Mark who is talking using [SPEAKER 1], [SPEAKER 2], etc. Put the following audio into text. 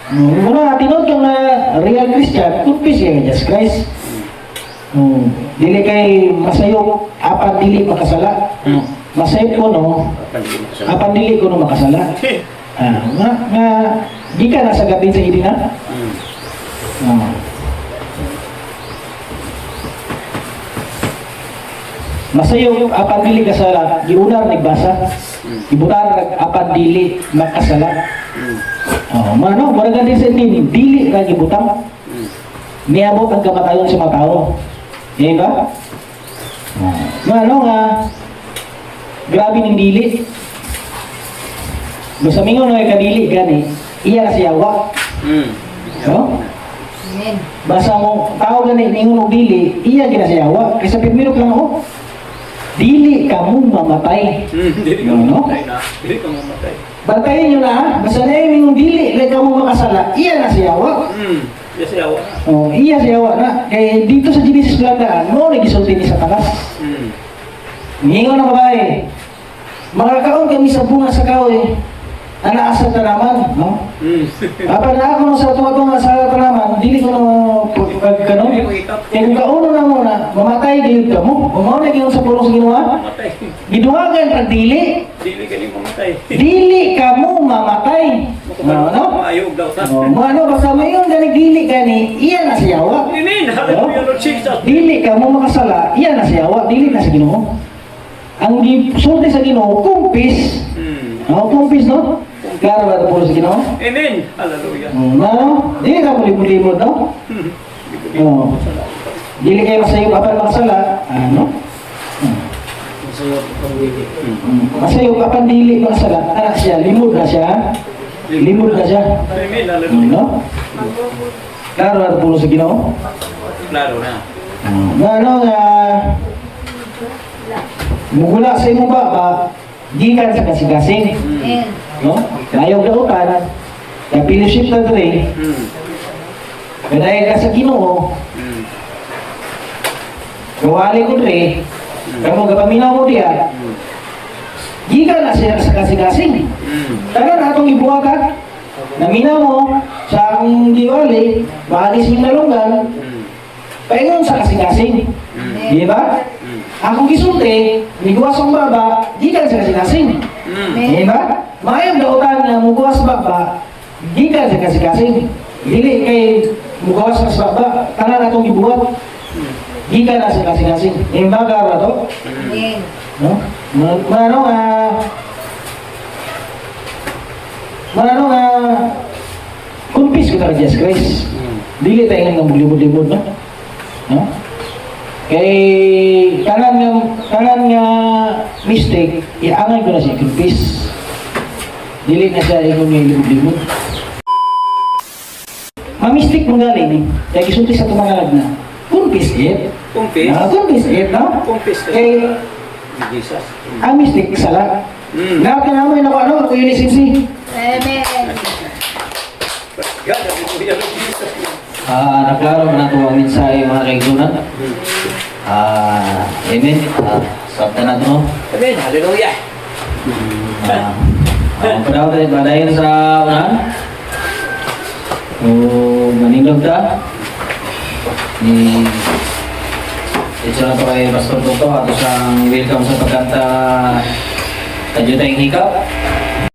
[SPEAKER 1] Muna tinod kang real Christian, kumpis kay Jesus Christ. Dili kay masayop, apan dili makasala. Masayop ko no, apan dili ko no makasala. Di ka nasa gabi sa hindi na? Masayop, apan dili kasala, giunar nagbasa. Ibutar apan dili makasala. Mano, maragan din sa din, dili ra gibutang. Niabot ang kamatayon sa mga tao. Yan ba? Mano nga, grabe ng dili. Basta mingon na kadili gani, iya na siyawa. No? Basta mo, tao gani, mingon og dili, iya gina siyawa. Kasi pipirok lang ako. Dili ka mo mamatay.
[SPEAKER 2] Dili ka mo mamatay na. Dili ka mo mamatay.
[SPEAKER 1] Bantayin nyo na, basta na yung dili, like ka mo makasala, iya na siyawa.
[SPEAKER 2] Iya siyawa.
[SPEAKER 1] Iya siyawa na. Kaya dito sa Genesis Blandaan, mo nagisulti ni Satanas. Ngingon na babae, makakaon kami sa bunga sa kahoy, anaasa tanaman, no? Apa na ako sa tunga-tunga sa tanaman, dili ko na pagkanon. Kaya kung kauno na muna, mamatay dili ka mo. Umaw na sa pulong sa ginawa.
[SPEAKER 2] Mamatay.
[SPEAKER 1] Giduwagan pag dili.
[SPEAKER 2] Dili ka rin mamatay.
[SPEAKER 1] Dili ka mo mamatay. No?
[SPEAKER 2] Maayog daw ta.
[SPEAKER 1] Ano, basta mayon gani dili gani, iya na siyawa.
[SPEAKER 2] Inin, hallelujah Lord Jesus.
[SPEAKER 1] Dili ka mo makasala, iya na siyawa, dili na sa Ginoo. Ang gisulti sa Ginoo, kumpis. Kumpis no? Klaro ba ito po sa Ginoo?
[SPEAKER 2] Amen. Hallelujah.
[SPEAKER 1] No? Dili ka mo limod-limod, no? Dili kayo masayop apan makasala, ano? Masayop apan dili makasala, anak siya, limod na siya. Limod na siya.
[SPEAKER 2] Amen. Hallelujah.
[SPEAKER 1] No? Klaro ba ito po sa Ginoo?
[SPEAKER 2] Klaro na.
[SPEAKER 1] Ano nga, mugula sa imo ba, gikan sa kasing-kasing. No? Ayaw gautan, na fellowship na rin, kadaya ka sa Ginoo, gawali ko rin, kamo gapaminaw mo diya, gikan na siya sa kasing-kasing. Tagan atong ibuha ka, naminaw mo sa akong giwali, maalis yung nalunggan, paingon sa kasing-kasing. Di ba? Akong gisulti, miguwas ang baba, gikan sa kasing-kasing. Di ba? Mayang dautan na muguwas baba, gikan sa kasing-kasing. Dili kay muguwas sa baba, tanan atong gibuhat. Gikan na sa kasing-kasing. Di ba ka ba to? No? Manano nga kumpis ko na Jesus Christ. Dili tayo nga limod-limod na. No? Kay kanan nga mistake, iangay ko na siya kumpis. Dili na siya ingon nga limod-limod. Ma-mistake mo galing, kaya gisulti sa tumangalag na kumpis it.
[SPEAKER 2] Kumpis?
[SPEAKER 1] Kumpis it, no?
[SPEAKER 2] Kumpis.
[SPEAKER 1] Kay
[SPEAKER 2] Jesus.
[SPEAKER 1] ang mistake sala. Lahat ka naman ako ako yung lisensi.
[SPEAKER 3] Amen.
[SPEAKER 2] God, hallelujah Lord Jesus.
[SPEAKER 1] Naklaro na ito ang mensahe mga kaigunan. Amen. Sabta na ito.
[SPEAKER 2] Amen. Hallelujah.
[SPEAKER 1] Padaw tayo badayon sa unahan. Maningog ta. Ito na ito kay Pastor Toto. Ato siyang welcome sa pagkanta Kadyo tayong hikap.